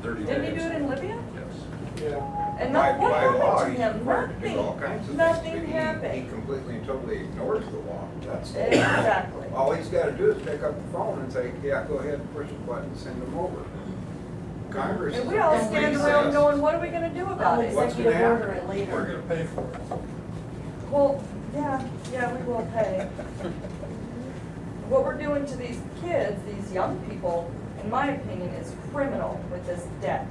30 days. Didn't he do it in Libya? Yes. Yeah. And By what law, happened to he's him? required to do all kinds of Nothing things, but he happened. completely and totally ignores the law. That's the law. Exactly. All he's gotta do is pick up the phone and say, yeah, go ahead and push the button and send them over. Congress. And we all is stand recess. around going, what are we gonna do about it? What's gonna Executive order happen? it later. We're gonna pay for it. Well, yeah, we will pay. What we're doing to these kids, these young people, in my opinion, is criminal with this debt.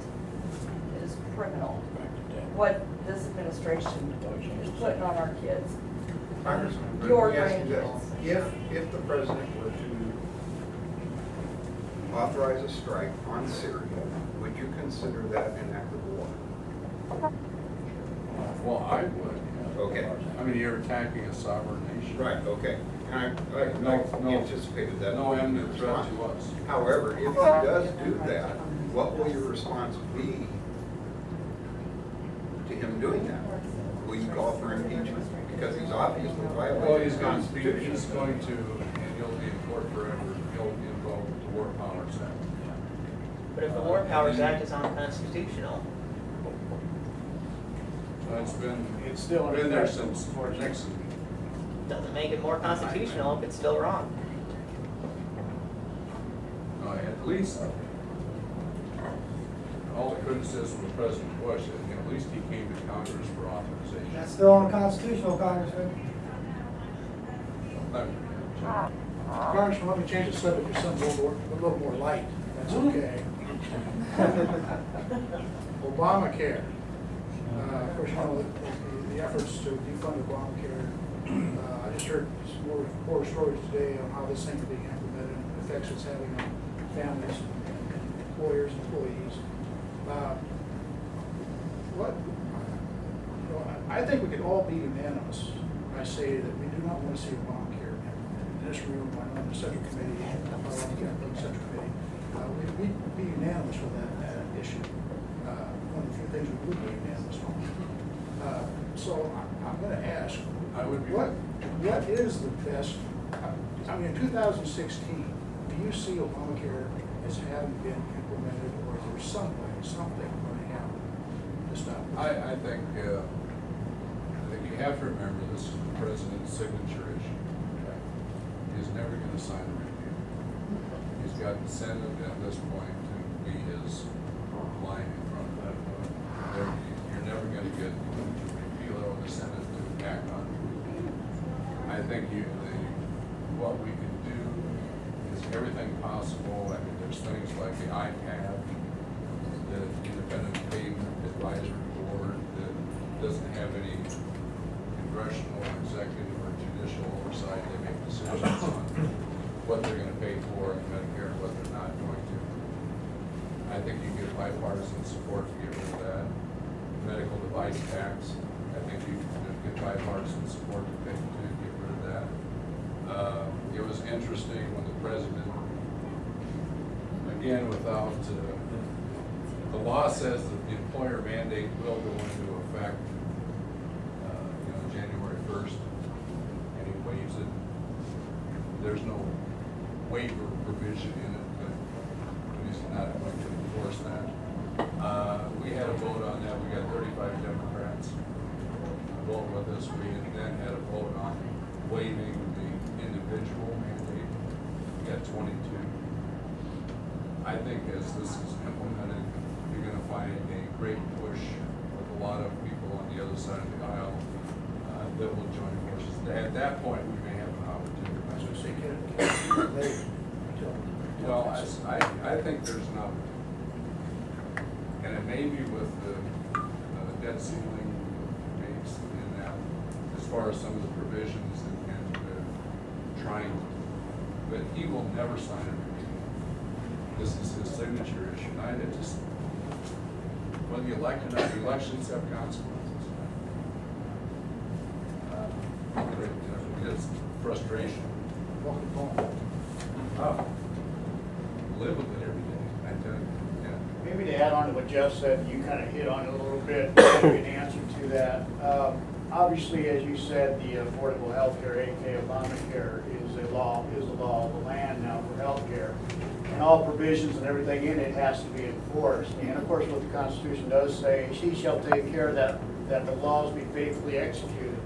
It is criminal. What this administration is putting on our kids. Congressman, but Your let me ask you this. grandkids. If the president were to authorize a strike on Syria, would you consider that an act of war? Well, I would. Okay. I mean, you're attacking a sovereign nation. Right, okay. And I No. anticipated that. No imminent threat to us. However, if he does do that, what will your response be to him doing that? Will you call for impeachment? Because he's obviously Well, violating he's the going to, Constitution. and he'll be in court forever, he'll invoke the War Powers Act. But if the War Powers Act is unconstitutional, It's still in been there effect, since Nixon. doesn't make it more constitutional if it's still wrong. At least, all the criticism of President Bush, at least he came to Congress for authorization. That's still unconstitutional, Congressman. Congressman, let me change the subject to something a little more light. That's okay. Obamacare. Of course, you know, the efforts to defund Obamacare. I just heard some more horror stories today on how this thing is being implemented and the effects it's having on families, employers, employees. I think we could all be unanimous. I say that we do not want to see Obamacare in this room, on the Central Committee, Central Committee. We'd be unanimous with that issue. One of the few things we would be unanimous on. So I'm going to ask, what is the best? I mean, in 2016, do you see Obamacare as having been implemented, or is there some way, something going to happen to stop this? I think you have to remember this is the president's signature issue. Okay? He's never going to sign a review. He's got the Senate at this point to be his line in front of that. You're never going to get to repeal it or the Senate to act on it. I think what we can do is everything possible. I mean, there's things like the iPad, the Independent Payment Advisory Board that doesn't have any congressional, executive, or judicial oversight. They make decisions on what they're going to pay for in Medicare and what they're not going to. I think you get bipartisan support to get rid of that. Medical device tax, I think you can get bipartisan support to get rid of that. It was interesting when the president, again, without, the law says that the employer mandate will go into effect, January 1st, and he waives it. There's no waiver provision in it, but he's not going to enforce that. We had a vote on that. We got 35 Democrats vote with us. We then had a vote on waiving the individual mandate. We got 22. I think as this is implemented, you're going to find a great push with a lot of people on the other side of the aisle that will join forces. At that point, we may have an opportunity. I was going to say, can it be delayed until? Well, I think there's an opportunity. And it may be with the debt ceiling debates in that, as far as some of the provisions and trying, but he will never sign a review. This is his signature issue. And I just, whether you elect or not, the elections have consequences. It's frustration. Welcome home. Oh, live with it every day, I tell you. Yeah. Maybe to add on to what Jeff said, you kind of hit on it a little bit, give an answer to that. Obviously, as you said, the Affordable Health Care, aka Obamacare, is the law of the land now for health care. and all provisions and everything in it has to be enforced. And of course, what the Constitution does say, she shall take care that the laws be faithfully executed.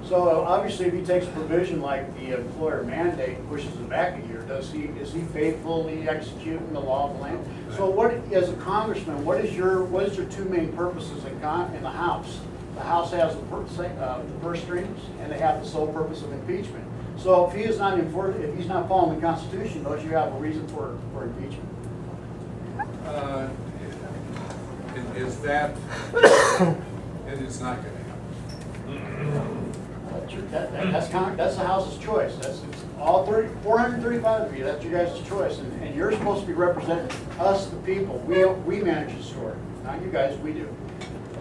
So obviously, if he takes a provision like the employer mandate and pushes it back a year, is he faithfully executing the law of the land? So what, as a congressman, what is your two main purposes in the House? The House has the purse strings, and they have the sole purpose of impeachment. So if he's not following the Constitution, don't you have a reason for impeachment? Is that, it is not gonna happen. That's the House's choice. That's all 435 of you. That's your guys' choice, and you're supposed to be representing us, the people. We manage the store, not you guys. We do.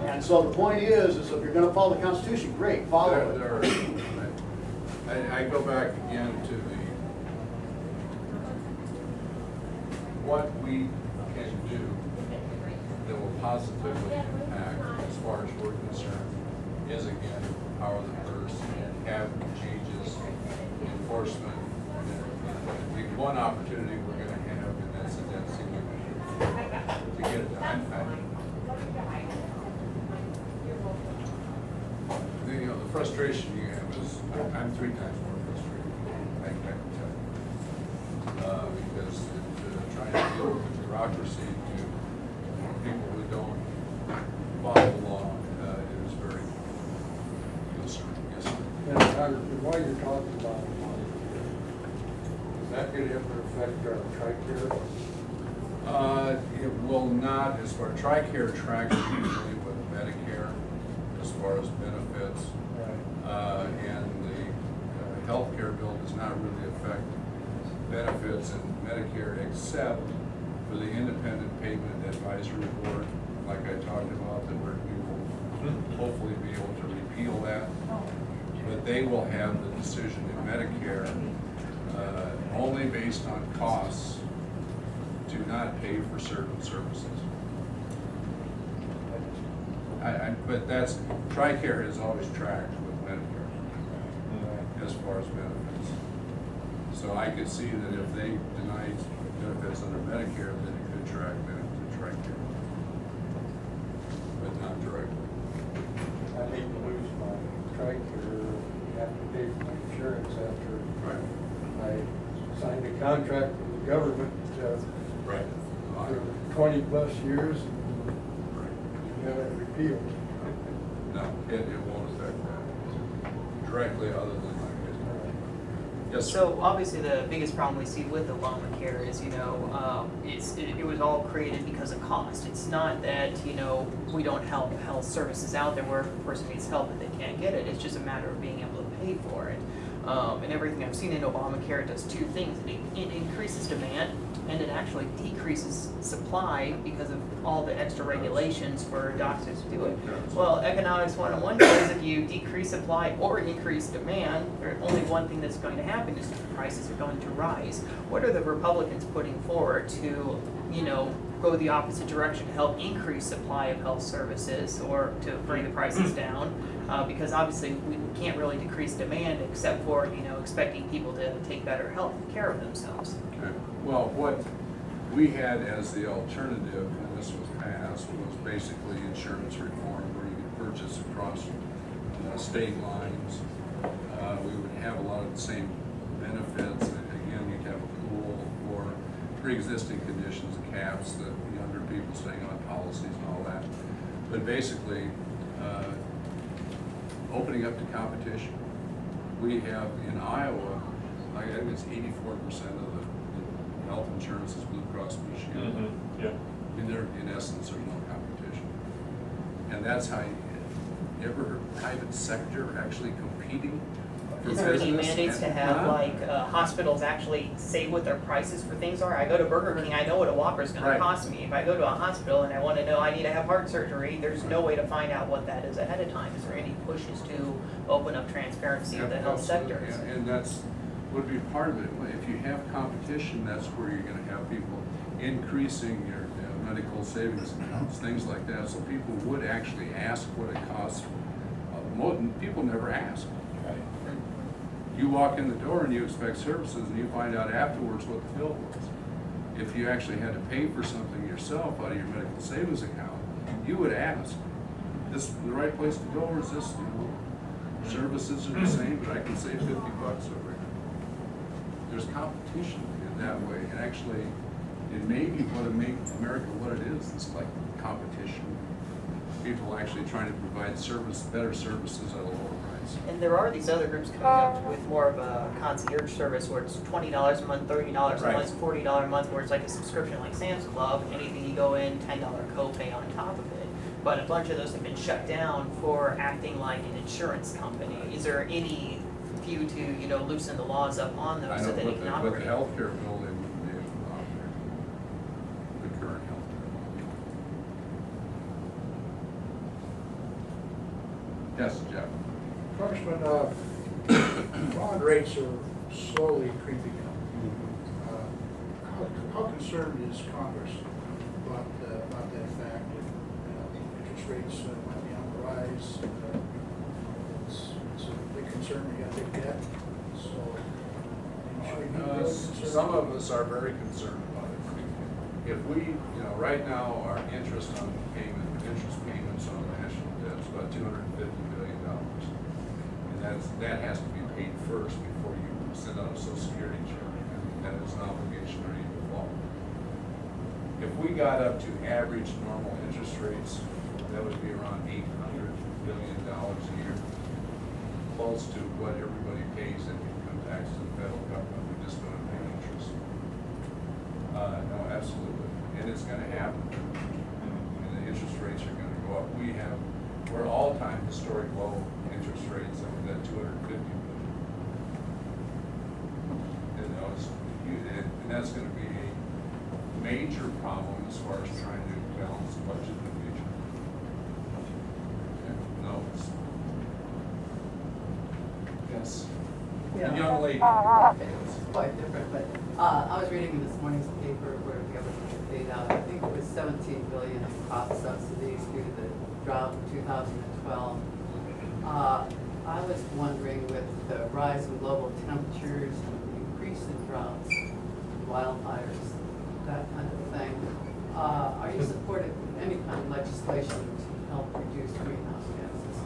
And so the point is if you're going to follow the Constitution, great, follow it. I go back again to what we can do that will positively impact, as far as we're concerned, is again, power the purse and have changes, enforcement. The one opportunity we're going to have, and that's the density to get it done. The frustration you have is, I'm 3 times more frustrated, I can tell you. Because trying to deal with the bureaucracy to people who don't follow the law is very concerning. Yes, sir. Yeah, Congressman, while you're talking about money, is that going to ever affect our TRICARE? It will not, as far TRICARE tracks usually with Medicare, as far as benefits. And the health care bill does not really affect benefits in Medicare, except for the independent payment advisory board, like I talked about, that we will hopefully be able to repeal that. But they will have the decision in Medicare only based on costs to not pay for certain services. But that's, TRICARE has always tracked with Medicare as far as benefits. So I could see that if they denied benefits under Medicare, then it could track benefits to TRICARE, but not directly. I need to lose my TRICARE, have to pay for my insurance after I signed a contract with the government Right. for 20+ years. Have it repealed. No, it won't affect that directly, other than like it. Yes, sir. So obviously the biggest problem we see with Obamacare is, it was all created because of cost. It's not that, we don't help health services out there where if a person needs help and they can't get it. It's just a matter of being able to pay for it. And everything I've seen in Obamacare does 2 things. It increases demand, and it actually decreases supply because of all the extra regulations for doctors to do it. Well, economics 101 says if you decrease supply or increase demand, there's only one thing that's going to happen is prices are going to rise. What are the Republicans putting forward to, go the opposite direction to help increase supply of health services or to bring the prices down? Because obviously we can't really decrease demand except for, expecting people to take better health care of themselves. Okay. Well, what we had as the alternative when this was passed was basically insurance reform, where you could purchase across state lines. We would have a lot of the same benefits. Again, you'd have a pool for pre-existing conditions, caps, the younger people staying on policies and all that. But basically, opening up to competition. We have in Iowa, I think it's 84% of the health insurance is Blue Cross Blue Shield. Yeah. In essence, there's no competition. And that's how you ever heard private sector actually competing for Is there any business? mandates to have hospitals actually say what their prices for things are? I go to Burger King, I know what a Whopper's gonna Right. cost me. If I go to a hospital and I wanna know I need to have heart surgery, there's no way to find out what that is ahead of time. Is there any pushes to open up transparency of the health Absolutely. sectors? Yeah, and that's, would be part of it. If you have competition, that's where you're gonna have people increasing your medical savings accounts, things like that. So people would actually ask what it costs. People never ask. You walk in the door and you expect services and you find out afterwards what the bill was. if you actually had to pay for something yourself out of your medical savings account, you would ask, this the right place to go, or is this, you know, services are the same, but I can save $50 over here. There's competition in that way, and actually, it may be what it make America what it is. It's like competition. People actually trying to provide better services at a lower price. And there are these other groups coming up with more of a concierge service where it's $20 a month, $30 a Right. month, $40 a month, where it's like a subscription like Sam's Club. Anything you go in, $10 copay on top of it. But a bunch of those have been shut down for acting like an insurance company. Is there any view to, you know, loosen the laws up on I those know so that it with can the operate? healthcare bill, they wouldn't be able to operate. The current healthcare law. Yes, Jeff? Congressman, bond rates are slowly creeping up. How concerned is Congress about that fact? Interest rates might be on the rise. It's a big concern. We got big debt. So, should we be really concerned? Some of us are very concerned about it. If we, you know, right now, our interest payments on the national debt is about $250 billion. And that has to be paid first before you send out a Social Security check. That is an obligation under the law. If we got up to average normal interest rates, that would be around $800 billion a year, close to what everybody pays in income tax to the federal government. We just don't pay interest. No, absolutely, and it's going to happen. And the interest rates are going to go up. We're all-time historic low interest rates. I mean, that 250 billion. And that's going to be a major problem as far as trying to balance the budget in the future. No. Yes. Yeah. The young lady. It's quite different, but I was reading in this morning's paper where the government paid out, I think it was 17 billion in crop subsidies due to the drought in 2012. I was wondering, with the rise in global temperatures and the increase in droughts, wildfires, that kind of thing, are you supportive of any kind of legislation to help reduce greenhouse gases?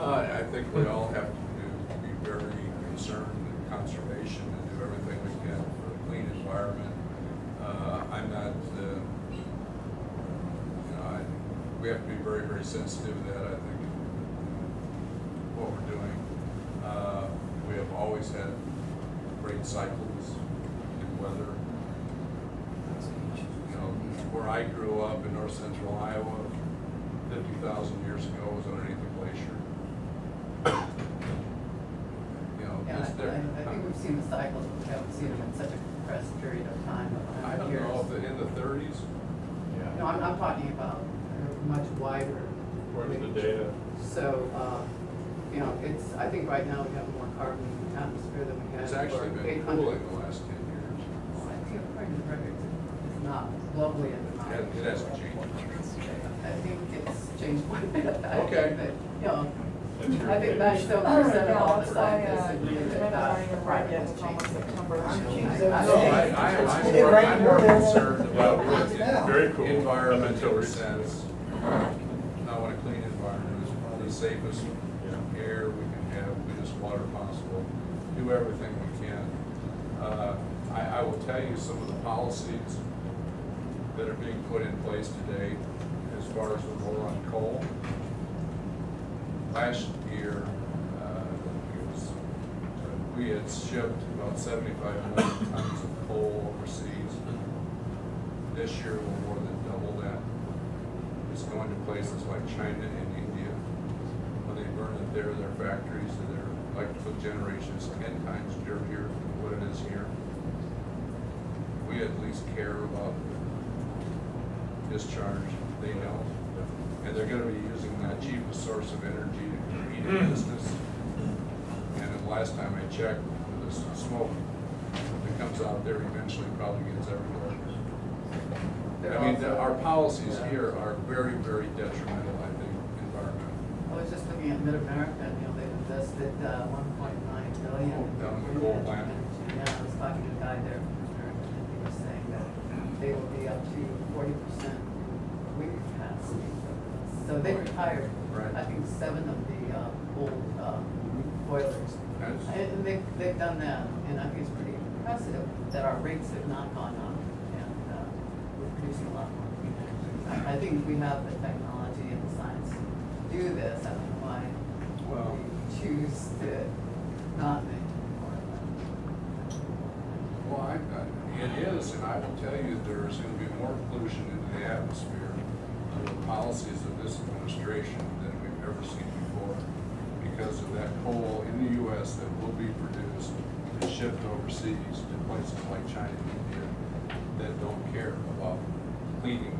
I think we all have to be very concerned with conservation and do everything we can for a clean environment. I'm not, we have to be very, very sensitive to that. I think what we're doing. We have always had great cycles in weather. You know, where I grew up in north central Iowa, 50,000 years ago was underneath the glacier. You know, Yeah, it's there. I think we've seen the cycles, but we haven't seen them in such a compressed period of time of I 100 don't years. know if in the 30s. No, I'm talking about much wider. According to the data. So, you know, I think right now we have more carbon in the atmosphere than we had It's for actually been 800. cooling the last 10 years. Well, I think according to the records, it's not globally at the moment. It hasn't changed. I think it's changed quite a bit. I Okay. think that, you know, That's your I think opinion. 97% of all the Yeah, scientists that's agree why, that it's climate has almost changed. September. I'm more concerned about what Very cool. environmental sense. I want a clean environment, the safest air we can have, cleanest water possible, do everything we can. I will tell you some of the policies that are being put in place today as far as the war on coal. Last year, we had shipped about 75 million tons of coal overseas. This year, we'll more than double that. It's going to places like China and India. When they burn it there, their factories, their electrical generation is 10 times dirtier than what it is here. We at least care about discharge. They don't. And they're going to be using that cheapest source of energy to compete in business. And the last time I checked, the smoke that comes out there eventually probably gets everywhere. I mean, our policies here are very, very detrimental, I think, environmentally. I was just looking at Mid-America, you know, they've invested 1.9 billion. Down in the coal plant. Yeah, I was talking to a guy there from Mid-America, and he was saying that they will be up to 40% wing capacity. So they retired, Right. I think, 7 of the old boilers. And they've done that, and I think it's pretty impressive that our rates have not gone up, and we're producing a lot more. I think we have the technology and the science to do this. I don't know why Well- we choose to not make more of them. Well, it is, and I will tell you, there's gonna be more pollution into the atmosphere under the policies of this administration than we've ever seen before, because of that coal in the US that will be produced and shipped overseas to places like China and India that don't care about clean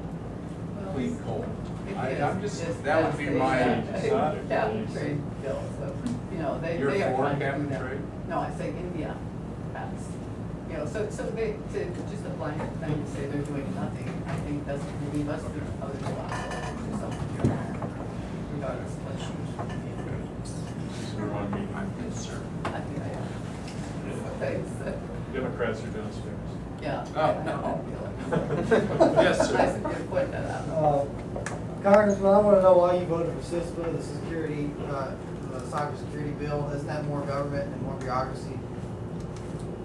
coal. I'm just, that would be my, Cap and trade bill, so, you know, they You're are for trying to cap do and that. trade? No, I say India has, you know, so they, to just a blanket thing to say they're doing nothing, I think doesn't leave us with other jobs or something, regardless of what I'm concerned. I think I am. Thanks. Democrats are downstairs. Yeah. Oh, no. Yes, sir. Nice of you to point that out. Congressman, I want to know why you voted for CISPA, the security, the cybersecurity bill. Doesn't have more government and more bureaucracy?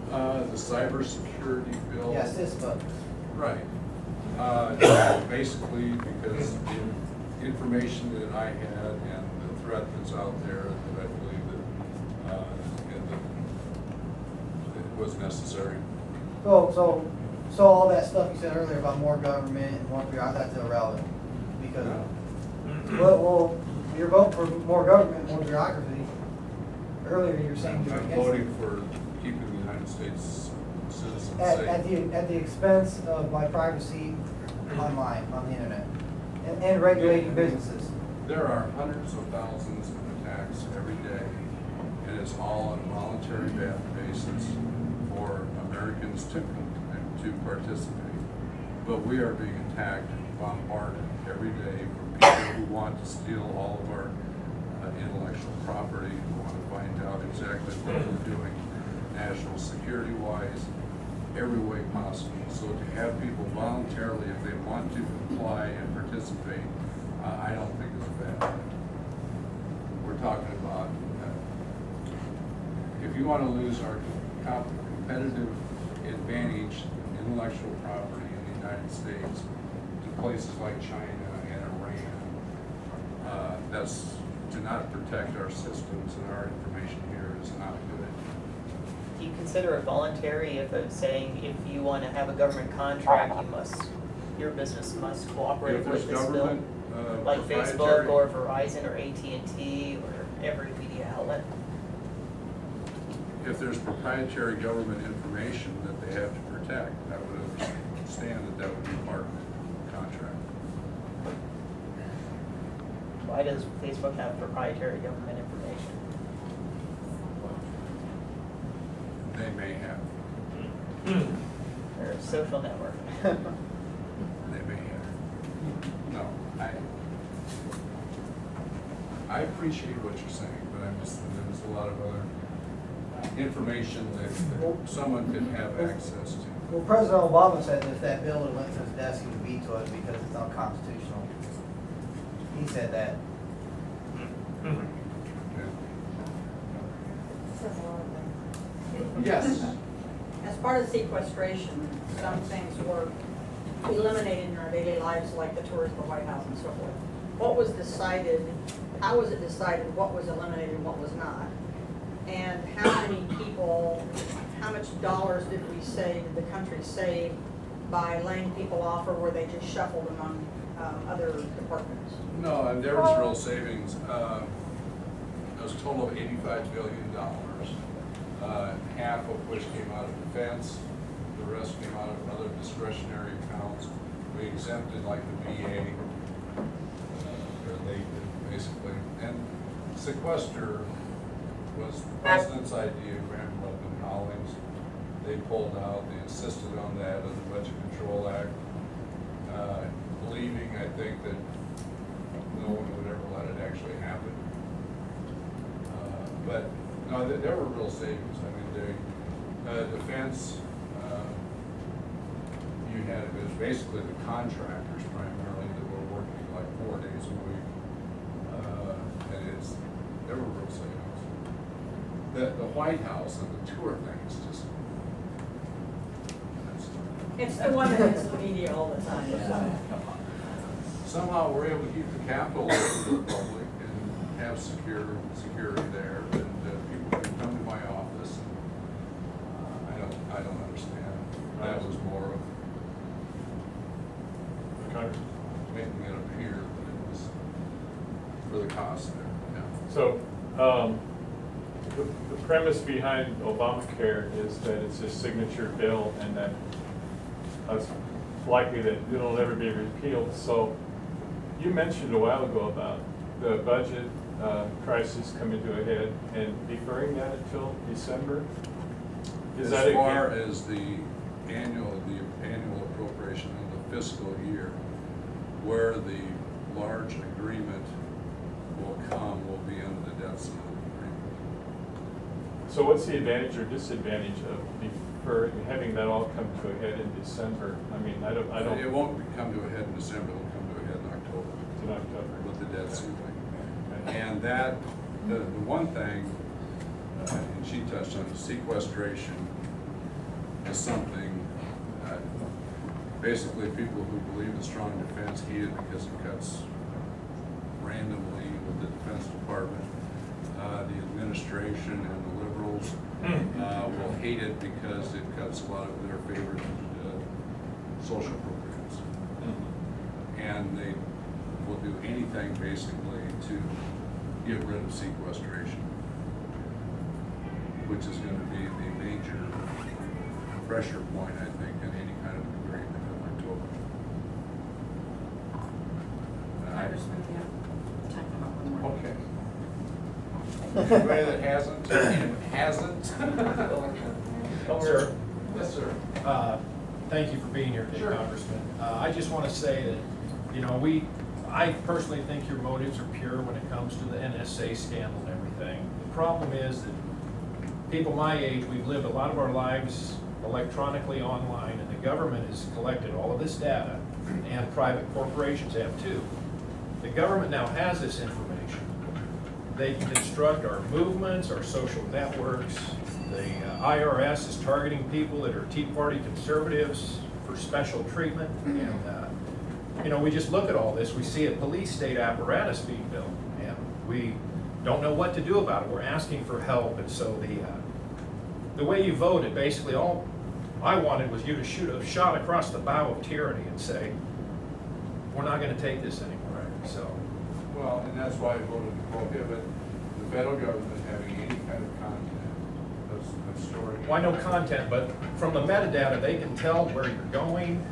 The cybersecurity bill. Yeah, CISPA. Right. Basically, because the information that I had and the threat that's out there, that I believe that, it was necessary. So all that stuff you said earlier about more government and more bureaucracy, that's irrelevant. Because, well, you're voting for more government and more bureaucracy. Earlier you were saying you were I'm against it. voting for keeping the United States citizens At safe. the expense of my privacy online, on the internet, and regulating businesses. There are hundreds of thousands of attacks every day, and it's all on a voluntary basis for Americans to participate. But we are being attacked, bombarded every day from people who want to steal all of our intellectual property, who want to find out exactly what we're doing, national security-wise, every way possible. So to have people voluntarily, if they want to comply and participate, I don't think it's a bad thing. We're talking about, if you want to lose our competitive advantage in intellectual property in the United States to places like China and Iran, that's to not protect our systems and our information here is not good. Do you consider it voluntary if it's saying if you want to have a government contract, your business must cooperate If there's with this bill? government, Like proprietary- Facebook or Verizon or AT&T or every media outlet? If there's proprietary government information that they have to protect, I would understand that would be part of the contract. Why does Facebook have proprietary government information? They may have, They're a social network. they may have. No, I appreciate what you're saying, but there's a lot of other information that someone could have access to. Well, President Obama said that if that bill had went to his desk, he would veto it because it's unconstitutional. He said that. Says a lot of things. Yes. As part of sequestration, some things were eliminated in our daily lives, like the tours of the White House and so forth. What was decided, how was it decided what was eliminated and what was not? And how many people, how much dollars did we save, did the country save by laying people off, or were they just shuffled among other departments? No, and there was real savings. It was a total of $85 billion, half of which came out of defense, the rest came out of other discretionary accounts. We exempted like the VA, or they did basically. And sequester was the president's idea, Graham Latham Hollings. They pulled out, they insisted on that in the Budget Control Act, believing, I think, that no one would ever let it actually happen. But no, there were real savings. I mean, defense, you had, it was basically the contractors primarily that were working like 4 days a week. And there were real sales. The White House and the tour thing is just, It's the one that hits the media all the time. somehow we're able to keep the Capitol open to the public and have security there, and people can come to my office. I don't understand. That was more of making it appear that it was for the cost there. Yeah. So, the premise behind Obamacare is that it's a signature bill and that it's likely that it'll never be repealed. So, you mentioned a while ago about the budget crisis coming to a head and deferring that until December. Is that As far as the annual appropriation of the fiscal year, where the large agreement will come will be under the debt ceiling agreement. So what's the advantage or disadvantage of having that all come to a head in December? I mean, I don't. It won't come to a head in December, it'll come to a head in October. In October. With the debt ceiling. Okay. And that, the one thing, and she touched on, sequestration is something, basically people who believe in strong defense hate it because it cuts randomly with the Defense Department. The administration and the liberals will hate it because it cuts a lot of their favorite social programs. And they will do anything basically to get rid of sequestration, which is going to be the major pressure point, I think, in any kind of agreement in October. Congressman, we have time for one more. Okay. Anybody that hasn't? Sir. Yes, sir. Thank you for being here today, Congressman. I just want to say that, you know, I personally think your motives are pure when it comes to the NSA scandal and everything. The problem is that people my age, we've lived a lot of our lives electronically online, and the government has collected all of this data, and private corporations have too. The government now has this information. They can construct our movements, our social networks. The IRS is targeting people that are Tea Party conservatives for special treatment. And, you know, we just look at all this. We see a police state apparatus being built, and we don't know what to do about it. We're asking for help. And so the way you voted, basically all I wanted was you to shoot a shot across the bow of tyranny and say, we're not going to take this anymore. So. Well, and that's why I voted to prohibit the federal government having any kind of content of storing. Well, I know content, but from the metadata, they can tell where you're going,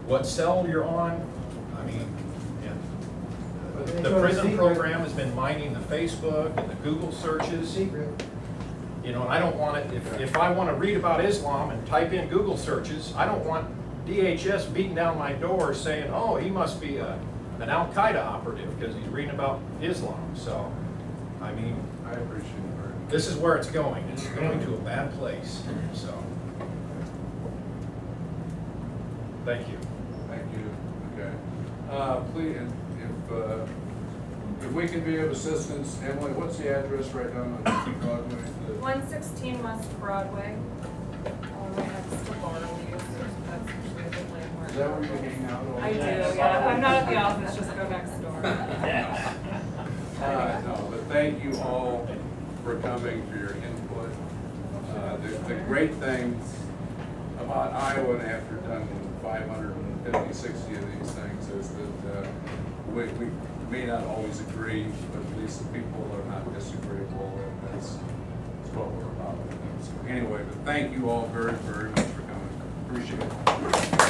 what cell you're on. I mean, yeah. The prison program has been mining the Facebook and the Google searches. Secret. You know, and I don't want it, if I want to read about Islam and type in Google searches, I don't want DHS beating down my door saying, oh, he must be an Al-Qaeda operative because he's reading about Islam. So, I mean, I appreciate it very much. this is where it's going. It's going to a bad place. So, thank you. Thank you. Okay. Please, if we can be of assistance, Emily, what's the address right down on Broadway? 116 West Broadway, right next to Barley's. That's usually a good landmark. Is that where you hang out all I do, day? yeah. I'm not at the office, just go next door. No, but thank you all for coming, for your input. The great thing about Iowa, and after done 550, 60 of these things, is that we may not always agree, but at least the people are not disagreeable, and that's what we're about. So anyway, but thank you all very, very much for coming. Appreciate it.